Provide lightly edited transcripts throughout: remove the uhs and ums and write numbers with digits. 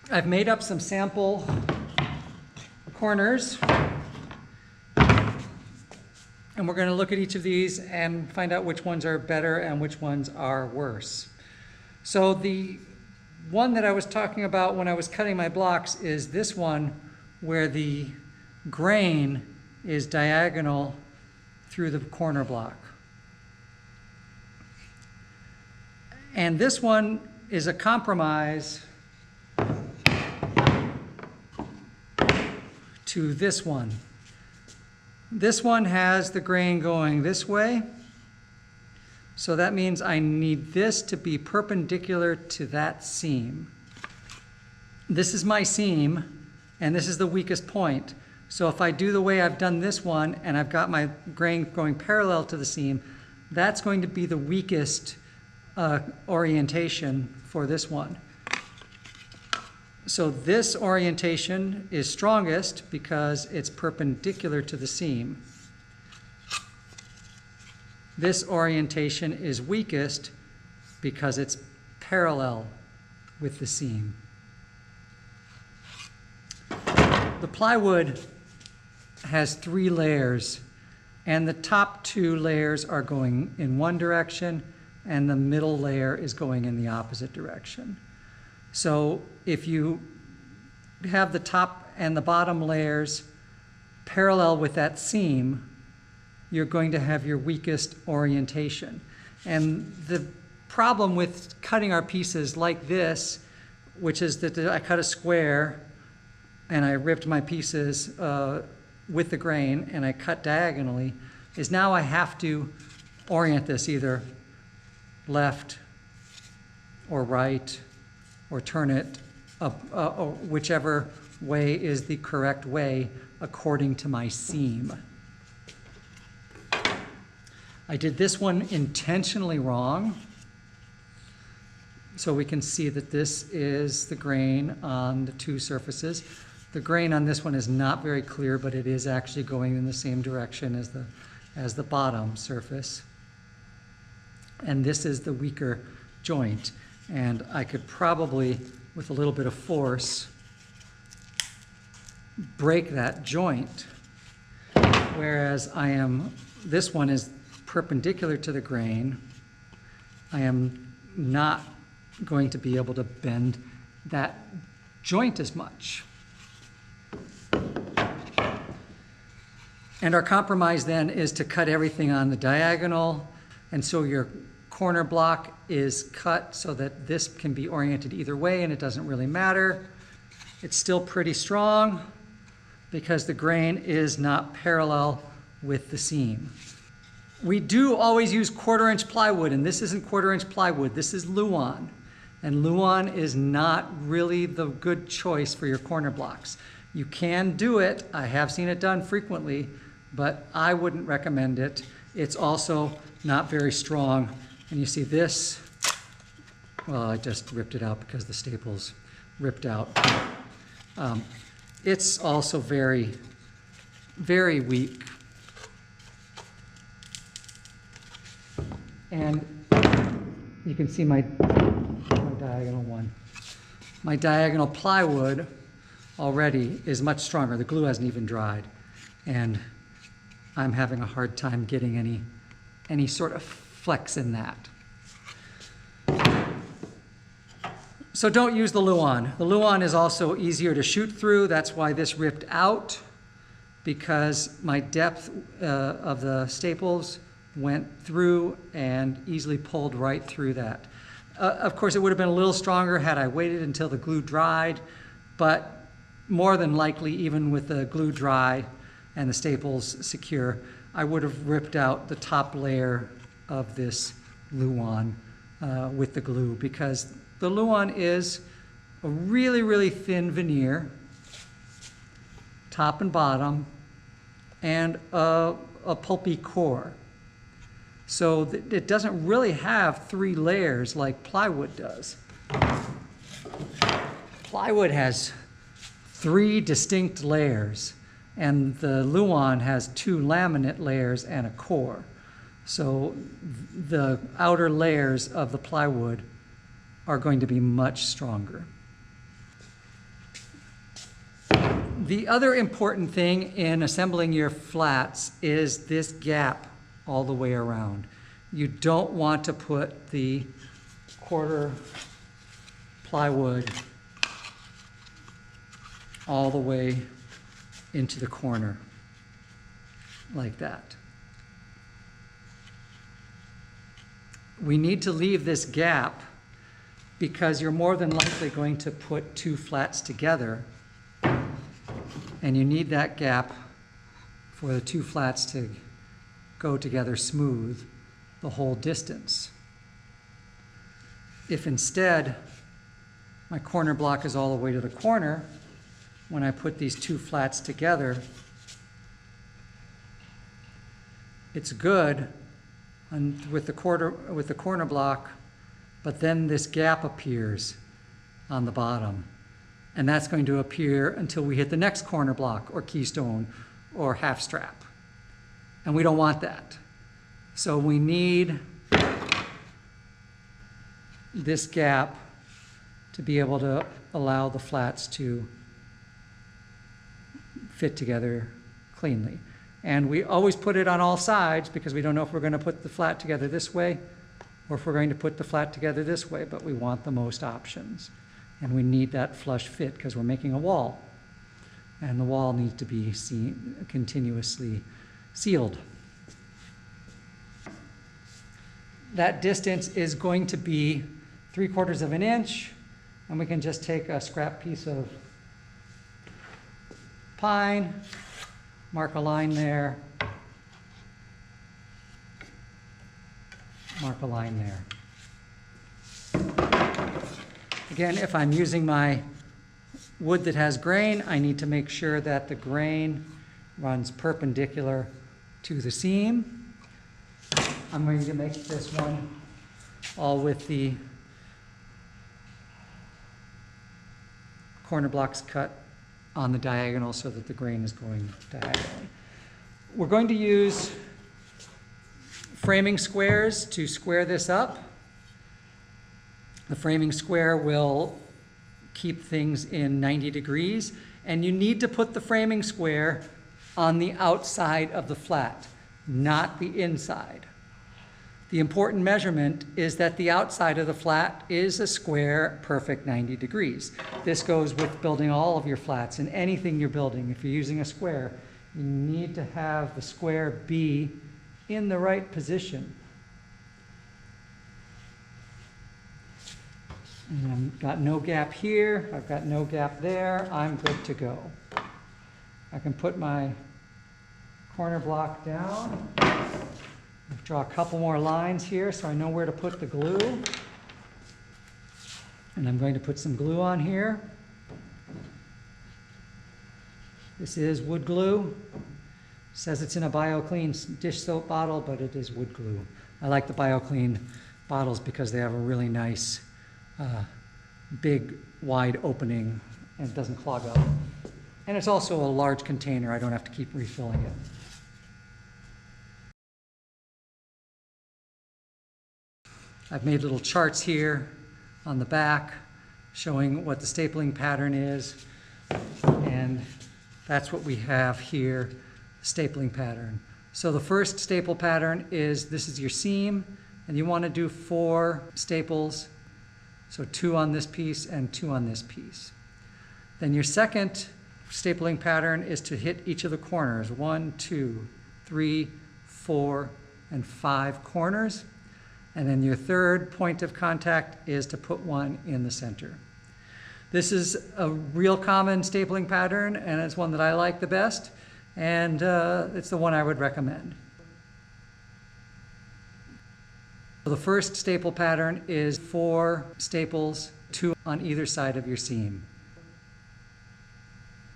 I've made up some sample corners, and we're going to look at each of these and find out which ones are better and which ones are worse. So the one that I was talking about when I was cutting my blocks is this one where the grain is diagonal through the corner block. And this one is a compromise to this one. This one has the grain going this way, so that means I need this to be perpendicular to that seam. This is my seam, and this is the weakest point. So if I do the way I've done this one, and I've got my grain going parallel to the seam, that's going to be the weakest orientation for this one. So this orientation is strongest because it's perpendicular to the seam. This orientation is weakest because it's parallel with the seam. The plywood has 3 layers, and the top 2 layers are going in one direction, and the middle layer is going in the opposite direction. So if you have the top and the bottom layers parallel with that seam, you're going to have your weakest orientation. And the problem with cutting our pieces like this, which is that I cut a square and I ripped my pieces with the grain and I cut diagonally, is now I have to orient this either left or right, or turn it whichever way is the correct way according to my seam. I did this one intentionally wrong, so we can see that this is the grain on the 2 surfaces. The grain on this one is not very clear, but it is actually going in the same direction as the bottom surface. And this is the weaker joint. And I could probably, with a little bit of force, break that joint. Whereas this one is perpendicular to the grain. I am not going to be able to bend that joint as much. And our compromise then is to cut everything on the diagonal, and so your corner block is cut so that this can be oriented either way, and it doesn't really matter. It's still pretty strong because the grain is not parallel with the seam. We do always use 1/4-inch plywood, and this isn't 1/4-inch plywood, this is Luan. And Luan is not really the good choice for your corner blocks. You can do it, I have seen it done frequently, but I wouldn't recommend it. It's also not very strong. And you see this, well, I just ripped it out because the staples ripped out. It's also very, very weak. And you can see my diagonal one. My diagonal plywood already is much stronger. The glue hasn't even dried. And I'm having a hard time getting any sort of flex in that. So don't use the Luan. The Luan is also easier to shoot through. That's why this ripped out, because my depth of the staples went through and easily pulled right through that. Of course, it would have been a little stronger had I waited until the glue dried, but more than likely, even with the glue dry and the staples secure, I would have ripped out the top layer of this Luan with the glue, because the Luan is a really, really thin veneer, top and bottom, and a pulpy core. So it doesn't really have 3 layers like plywood does. Plywood has 3 distinct layers, and the Luan has 2 laminate layers and a core. So the outer layers of the plywood are going to be much stronger. The other important thing in assembling your flats is this gap all the way around. You don't want to put the quarter plywood all the way into the corner like that. We need to leave this gap because you're more than likely going to put two flats together, and you need that gap for the two flats to go together smooth the whole distance. If instead my corner block is all the way to the corner, when I put these two flats together, it's good with the corner block, but then this gap appears on the bottom. And that's going to appear until we hit the next corner block or keystone or half strap. And we don't want that. So we need this gap to be able to allow the flats to fit together cleanly. And we always put it on all sides because we don't know if we're going to put the flat together this way or if we're going to put the flat together this way, but we want the most options. And we need that flush fit because we're making a wall. And the wall needs to be continuously sealed. That distance is going to be 3/4 of an inch, and we can just take a scrap piece of pine, mark a line there, mark a line there. Again, if I'm using my wood that has grain, I need to make sure that the grain runs perpendicular to the seam. I'm going to make this one all with the corner blocks cut on the diagonal so that the grain is going diagonally. We're going to use framing squares to square this up. The framing square will keep things in 90 degrees, and you need to put the framing square on the outside of the flat, not the inside. The important measurement is that the outside of the flat is a square, perfect 90 degrees. This goes with building all of your flats and anything you're building. If you're using a square, you need to have the square be in the right position. And I've got no gap here, I've got no gap there, I'm good to go. I can put my corner block down. Draw a couple more lines here so I know where to put the glue. And I'm going to put some glue on here. This is wood glue. It says it's in a BioClean dish soap bottle, but it is wood glue. I like the BioClean bottles because they have a really nice big wide opening and it doesn't clog up. And it's also a large container. I don't have to keep refilling it. I've made little charts here on the back showing what the stapling pattern is, and that's what we have here, stapling pattern. So the first staple pattern is, this is your seam, and you want to do 4 staples, so 2 on this piece and 2 on this piece. Then your second stapling pattern is to hit each of the corners, 1, 2, 3, 4, and 5 corners. And then your third point of contact is to put 1 in the center. This is a real common stapling pattern, and it's one that I like the best, and it's the one I would recommend. So the first staple pattern is 4 staples, 2 on either side of your seam.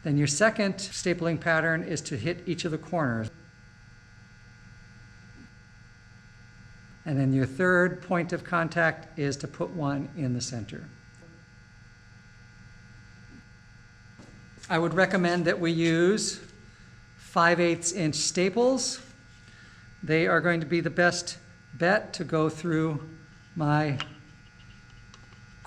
Then your second stapling pattern is to hit each of the corners. And then your third point of contact is to put 1 in the center. I would recommend that we use 5/8 inch staples. They are going to be the best bet to go through my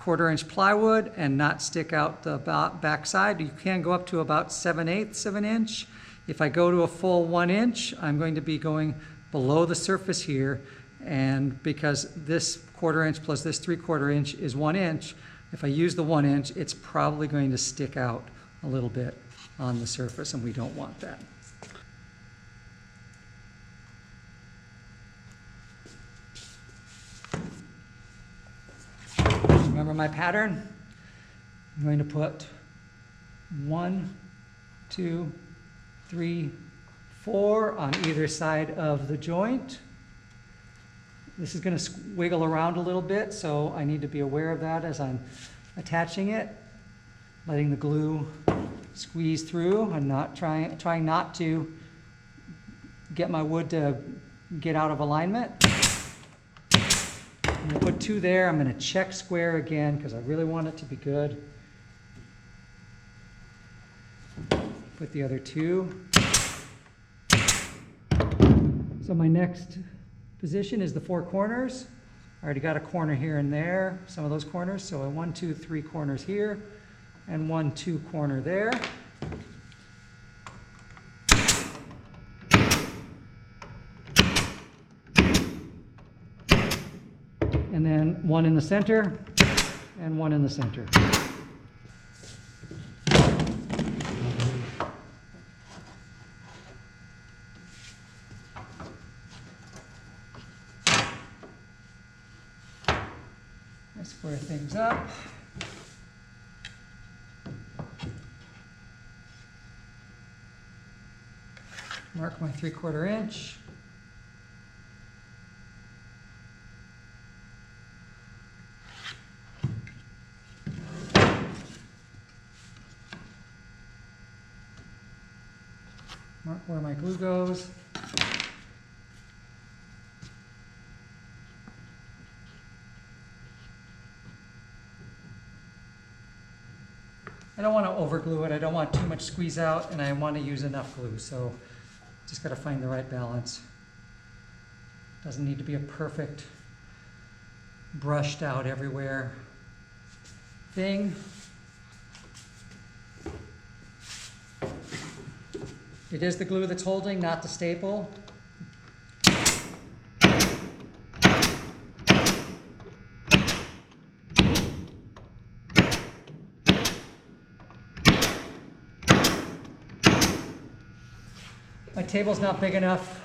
1/4" plywood and not stick out the back side. You can go up to about 7/8 of an inch. If I go to a full 1 inch, I'm going to be going below the surface here, and because this 1/4" plus this 3/4 inch is 1 inch, if I use the 1 inch, it's probably going to stick out a little bit on the surface, and we don't want that. Remember my pattern? I'm going to put 1, 2, 3, 4 on either side of the joint. This is going to wiggle around a little bit, so I need to be aware of that as I'm attaching it, letting the glue squeeze through and not trying not to get my wood to get out of alignment. I'm going to put 2 there. I'm going to check square again because I really want it to be good. Put the other 2. So my next position is the 4 corners. I already got a corner here and there, some of those corners. So a 1, 2, 3 corners here and 1, 2 corner there. And then 1 in the center and 1 in the center. I square things up. Mark my 3/4 inch. Mark where my glue goes. I don't want to over glue it. I don't want too much squeeze out, and I want to use enough glue. So just got to find the right balance. Doesn't need to be a perfect brushed out everywhere thing. It is the glue that's holding, not the staple. My table's not big enough,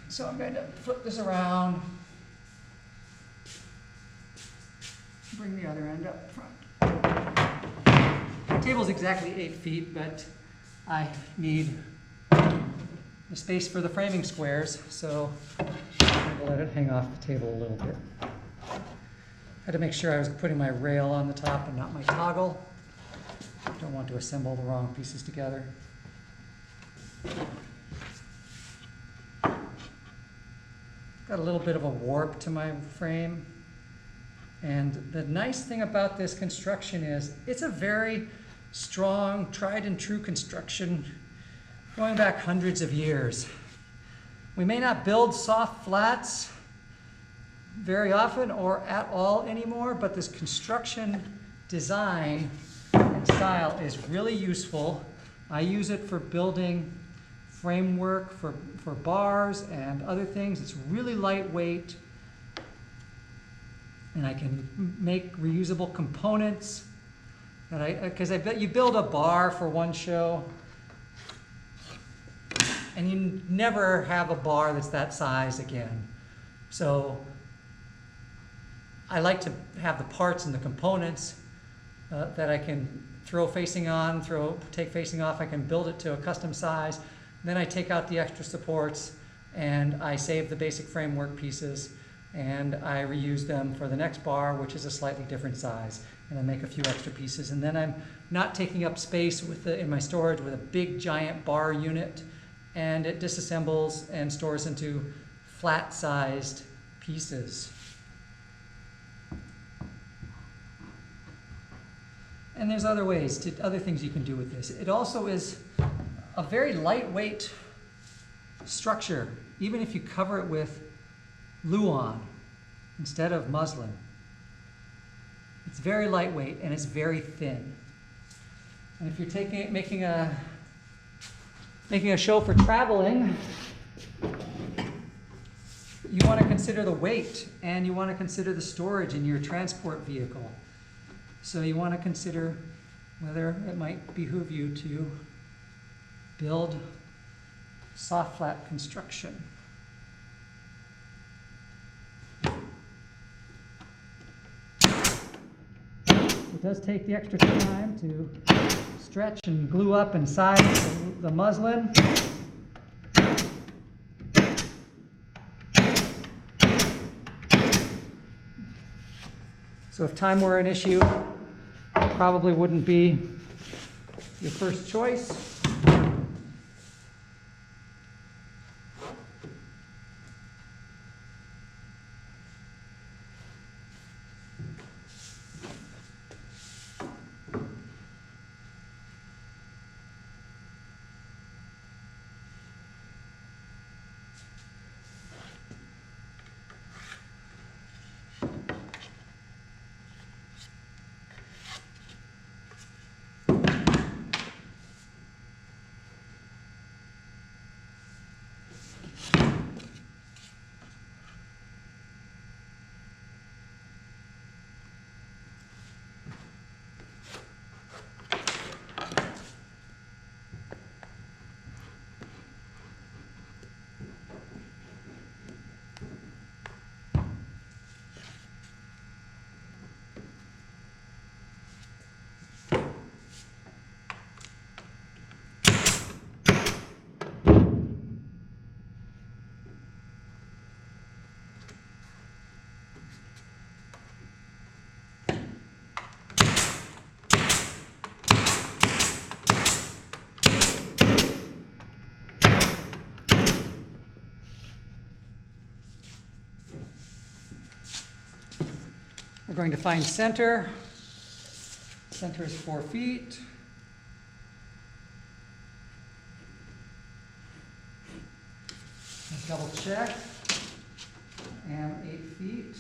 so I'm going to flip this around, bring the other end up front. My table's exactly 8 feet, but I need the space for the framing squares, so I'm going to let it hang off the table a little bit. Had to make sure I was putting my rail on the top and not my toggle. Don't want to assemble the wrong pieces together. Got a little bit of a warp to my frame. And the nice thing about this construction is it's a very strong, tried and true construction going back hundreds of years. We may not build soft flats very often or at all anymore, but this construction design and style is really useful. I use it for building framework for bars and other things. It's really lightweight, and I can make reusable components. Because I bet you build a bar for one show, and you never have a bar that's that size again. So I like to have the parts and the components that I can throw facing on, take facing off. I can build it to a custom size. Then I take out the extra supports and I save the basic framework pieces and I reuse them for the next bar, which is a slightly different size. And I make a few extra pieces. And then I'm not taking up space in my storage with a big giant bar unit, and it disassembles and stores into flat-sized pieces. And there's other ways, other things you can do with this. It also is a very lightweight structure, even if you cover it with Luan instead of muslin. It's very lightweight and it's very thin. And if you're making a show for traveling, you want to consider the weight and you want to consider the storage in your transport vehicle. So you want to consider whether it might behoove you to build soft flat construction. It does take the extra time to stretch and glue up and size the muslin. So if time were an issue, it probably wouldn't be your first choice. We're going to find center. Center is 4 feet. Double check. And 8 feet.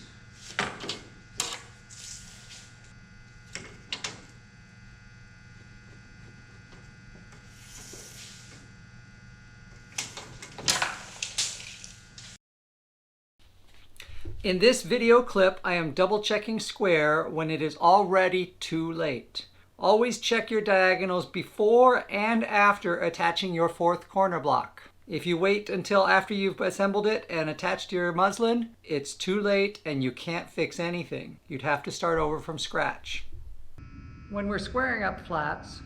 In this video clip, I am double checking square when it is already too late. Always check your diagonals before and after attaching your 4th corner block. If you wait until after you've assembled it and attached your muslin, it's too late and you can't fix anything. You'd have to start over from scratch. When we're squaring up flats,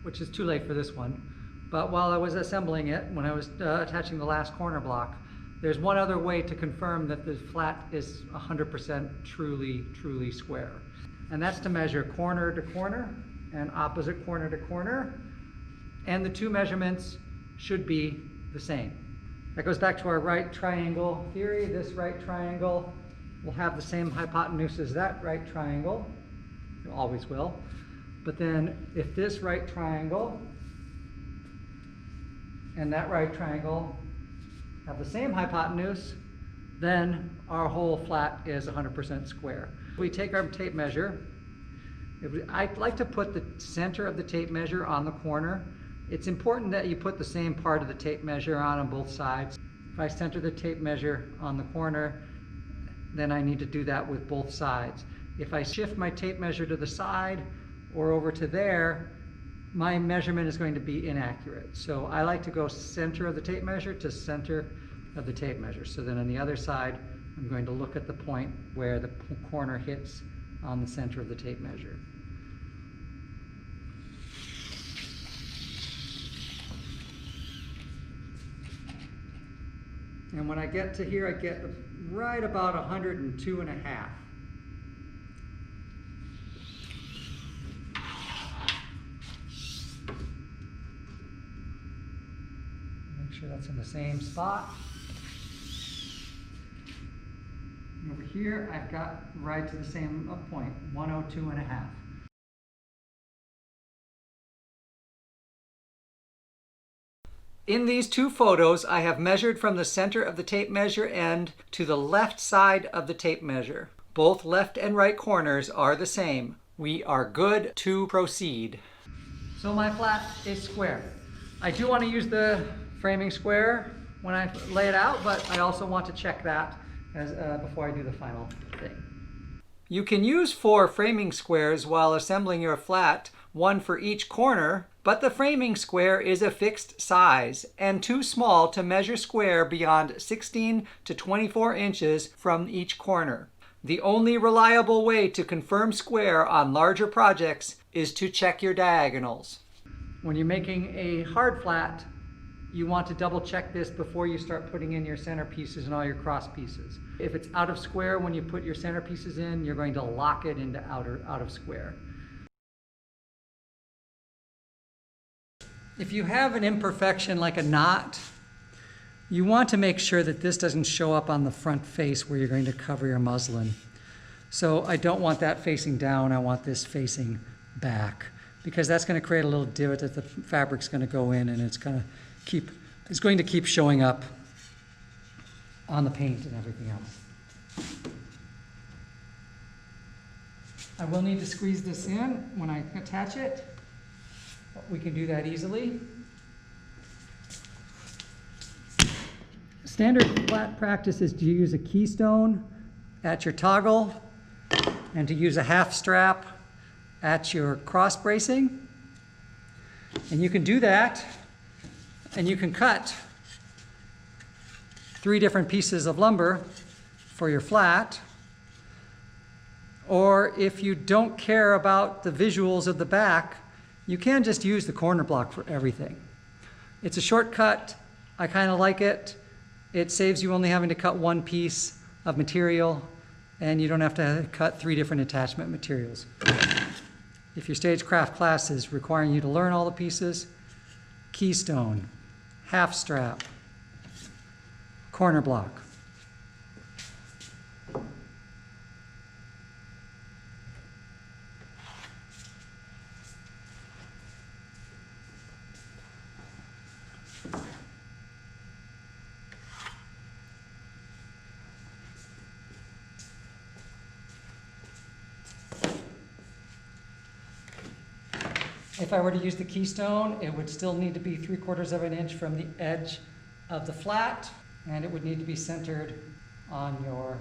which is too late for this one, but while I was assembling it, when I was attaching the last corner block, there's one other way to confirm that the flat is 100% truly square. And that's to measure corner to corner and opposite corner to corner. And the two measurements should be the same. That goes back to our right triangle theory. This right triangle will have the same hypotenuse as that right triangle. It always will. But then if this right triangle and that right triangle have the same hypotenuse, then our whole flat is 100% square. We take our tape measure. I'd like to put the center of the tape measure on the corner. It's important that you put the same part of the tape measure on both sides. If I center the tape measure on the corner, then I need to do that with both sides. If I shift my tape measure to the side or over to there, my measurement is going to be inaccurate. So I like to go center of the tape measure to center of the tape measure. So then on the other side, I'm going to look at the point where the corner hits on the center of the tape measure. And when I get to here, I get right about 102.5. Make sure that's in the same spot. And over here, I've got right to the same point, 102.5. In these two photos, I have measured from the center of the tape measure end to the left side of the tape measure. Both left and right corners are the same. We are good to proceed. So my flat is square. I do want to use the framing square when I lay it out, but I also want to check that as, before I do the final thing. You can use 4 framing squares while assembling your flat, 1 for each corner, but the framing square is a fixed size and too small to measure square beyond 16 to 24 inches from each corner. The only reliable way to confirm square on larger projects is to check your diagonals. When you're making a hard flat, you want to double check this before you start putting in your center pieces and all your cross pieces. If it's out of square when you put your center pieces in, you're going to lock it into out of square. If you have an imperfection like a knot, you want to make sure that this doesn't show up on the front face where you're going to cover your muslin. So I don't want that facing down, I want this facing back, because that's going to create a little divot that the fabric's going to go in, and it's going to keep showing up on the paint and everything else. I will need to squeeze this in when I attach it, but we can do that easily. Standard flat practice is to use a keystone at your toggle and to use a half strap at your cross bracing. And you can do that, and you can cut 3 different pieces of lumber for your flat. Or if you don't care about the visuals of the back, you can just use the corner block for everything. It's a shortcut. I kind of like it. It saves you only having to cut 1 piece of material, and you don't have to cut 3 different attachment materials. If your stagecraft class is requiring you to learn all the pieces, keystone, half strap, corner block. If I were to use the keystone, it would still need to be 3/4 of an inch from the edge of the flat, and it would need to be centered on your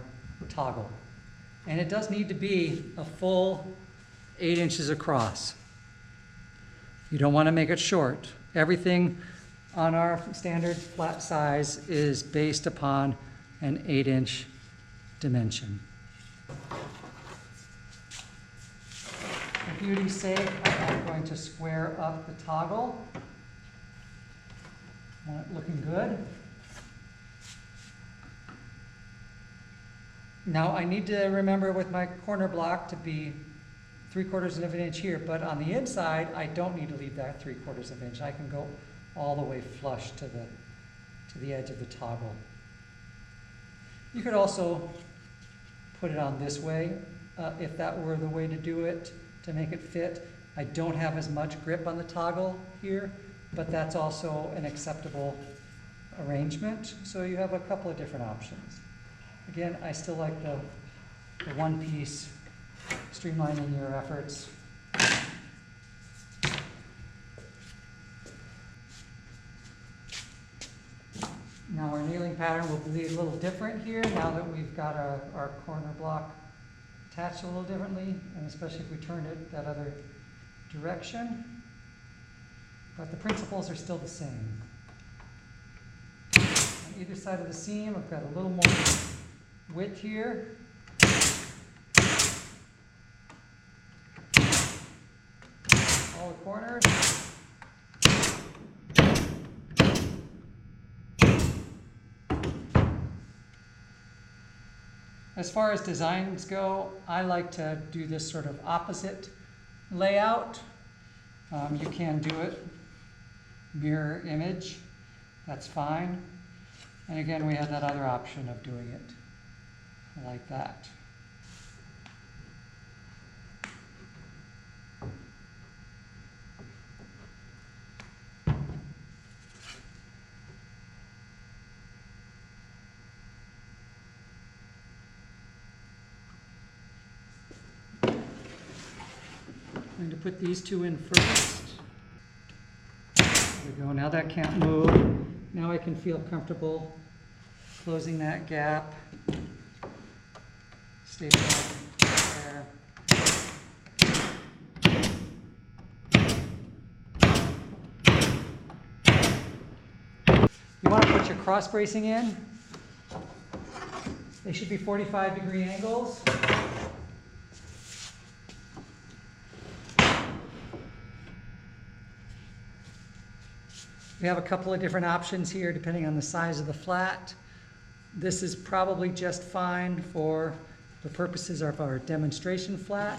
toggle. And it does need to be a full 8 inches across. You don't want to make it short. Everything on our standard flat size is based upon an 8-inch dimension. For beauty's sake, I'm going to square up the toggle. I want it looking good. Now I need to remember with my corner block to be 3/4 of an inch here, but on the inside, I don't need to leave that 3/4 of an inch. I can go all the way flush to the edge of the toggle. You could also put it on this way, if that were the way to do it, to make it fit. I don't have as much grip on the toggle here, but that's also an acceptable arrangement. So you have a couple of different options. Again, I still like the 1 piece, streamlining your efforts. Now our nailing pattern will be a little different here now that we've got our corner block attached a little differently, and especially if we turn it that other direction. But the principles are still the same. On either side of the seam, I've got a little more width here. All the corners. As far as designs go, I like to do this sort of opposite layout. You can do it mirror image, that's fine. And again, we have that other option of doing it like that. I'm going to put these two in first. There we go. Now that can't move. Now I can feel comfortable closing that gap. Staple there. You want to put your cross bracing in. They should be 45-degree angles. We have a couple of different options here depending on the size of the flat. This is probably just fine for the purposes of our demonstration flat.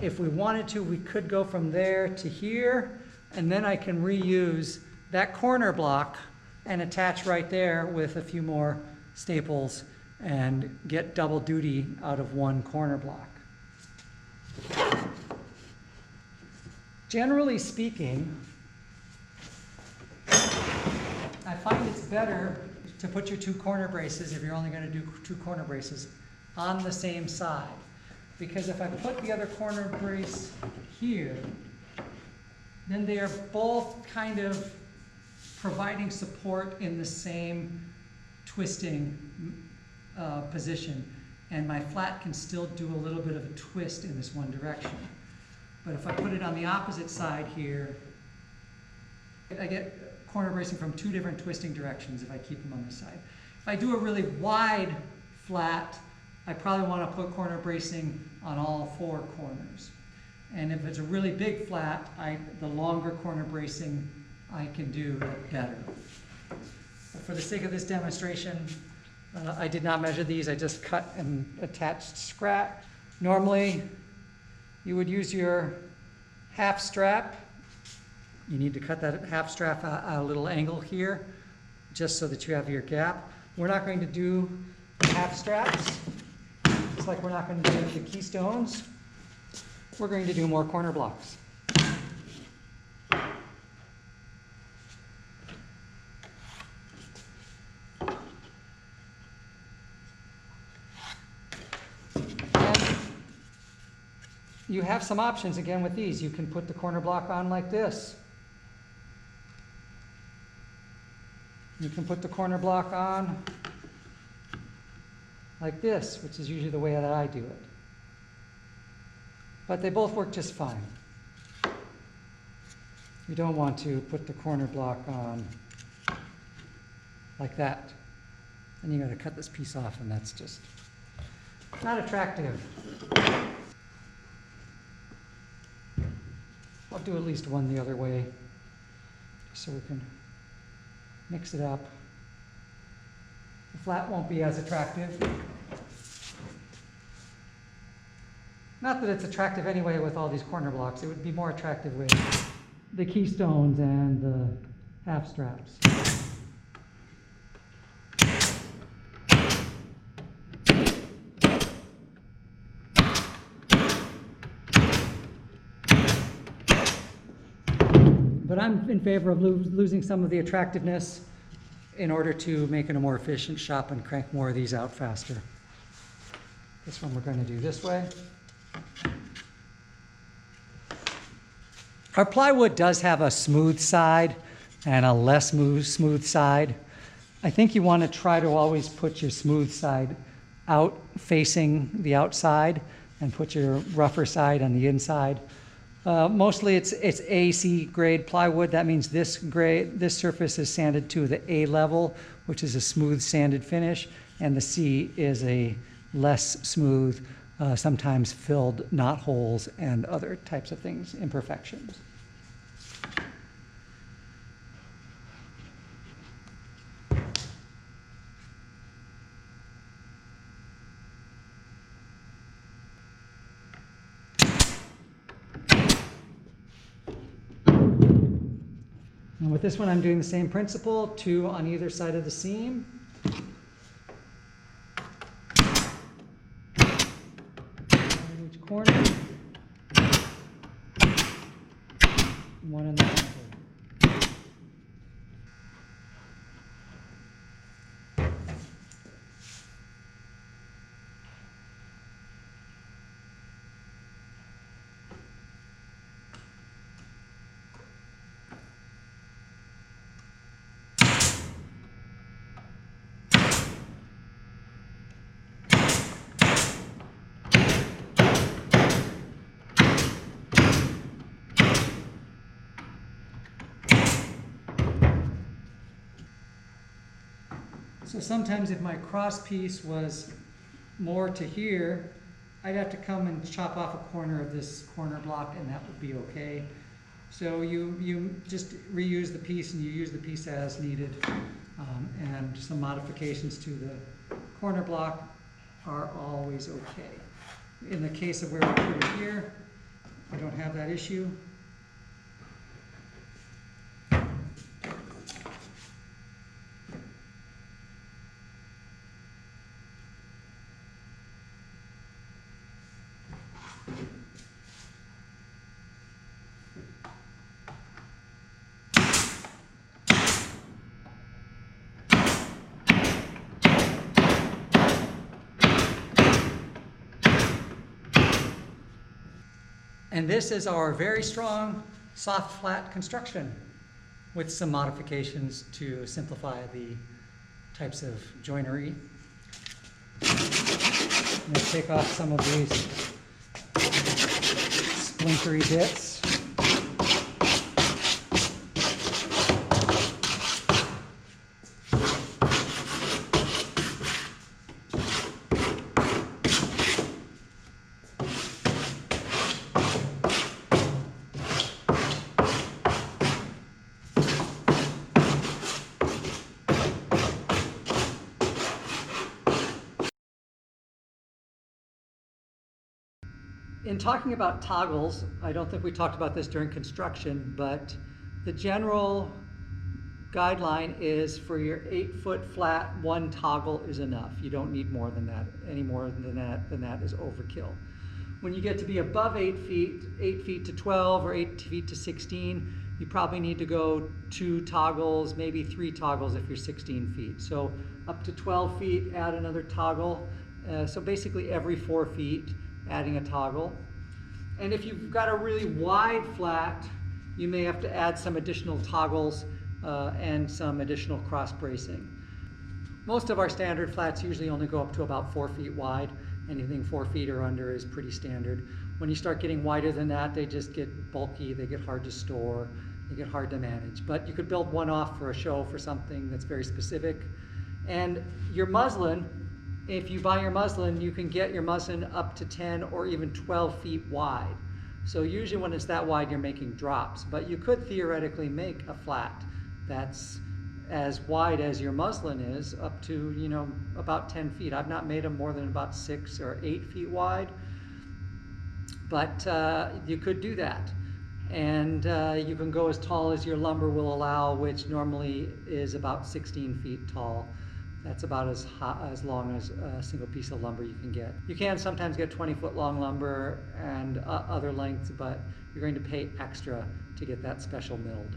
If we wanted to, we could go from there to here, and then I can reuse that corner block and attach right there with a few more staples and get double duty out of one corner block. Generally speaking, I find it's better to put your two corner braces, if you're only going to do two corner braces, on the same side. Because if I put the other corner brace here, then they are both kind of providing support in the same twisting position. And my flat can still do a little bit of a twist in this one direction. But if I put it on the opposite side here, I get corner bracing from two different twisting directions if I keep them on this side. If I do a really wide flat, I probably want to put corner bracing on all four corners. And if it's a really big flat, the longer corner bracing I can do, the better. But for the sake of this demonstration, I did not measure these. I just cut and attached scrap. Normally, you would use your half strap. You need to cut that half strap at a little angle here, just so that you have your gap. We're not going to do half straps, just like we're not going to do the Keystones. We're going to do more corner blocks. And you have some options again with these. You can put the corner block on like this. You can put the corner block on like this, which is usually the way that I do it. But they both work just fine. You don't want to put the corner block on like that. And you got to cut this piece off, and that's just not attractive. I'll do at least one the other way, just so we can mix it up. The flat won't be as attractive. Not that it's attractive anyway with all these corner blocks. It would be more attractive with the Keystones and the half straps. But I'm in favor of losing some of the attractiveness in order to make it a more efficient shop and crank more of these out faster. This one we're going to do this way. Our plywood does have a smooth side and a less smooth side. I think you want to try to always put your smooth side out facing the outside and put your rougher side on the inside. Mostly it's AC grade plywood. That means this surface is sanded to the A level, which is a smooth sanded finish, and the C is a less smooth, sometimes filled knot holes and other types of things, imperfections. And with this one, I'm doing the same principle, 2 on either side of the seam. On each corner. 1 in the center. So sometimes if my cross piece was more to here, I'd have to come and chop off a corner of this corner block, and that would be okay. So you just reuse the piece, and you use the piece as needed. And some modifications to the corner block are always okay. In the case of where we put it here, I don't have that issue. And this is our very strong, soft, flat construction with some modifications to simplify the types of joinery. I'm going to take off some of these splintery bits. In talking about toggles, I don't think we talked about this during construction, but the general guideline is for your 8-foot flat, one toggle is enough. You don't need more than that. Any more than that is overkill. When you get to be above 8 feet, 8 feet to 12 or 8 feet to 16, you probably need to go 2 toggles, maybe 3 toggles if you're 16 feet. So up to 12 feet, add another toggle. So basically every 4 feet, adding a toggle. And if you've got a really wide flat, you may have to add some additional toggles and some additional cross bracing. Most of our standard flats usually only go up to about 4 feet wide. Anything 4 feet or under is pretty standard. When you start getting wider than that, they just get bulky, they get hard to store, they get hard to manage. But you could build one off for a show for something that's very specific. And your muslin, if you buy your muslin, you can get your muslin up to 10 or even 12 feet wide. So usually when it's that wide, you're making drops. But you could theoretically make a flat that's as wide as your muslin is, up to, you know, about 10 feet. I've not made them more than about 6 or 8 feet wide, but you could do that. And you can go as tall as your lumber will allow, which normally is about 16 feet tall. That's about as long as a single piece of lumber you can get. You can sometimes get 20-foot long lumber and other lengths, but you're going to pay extra to get that special milled.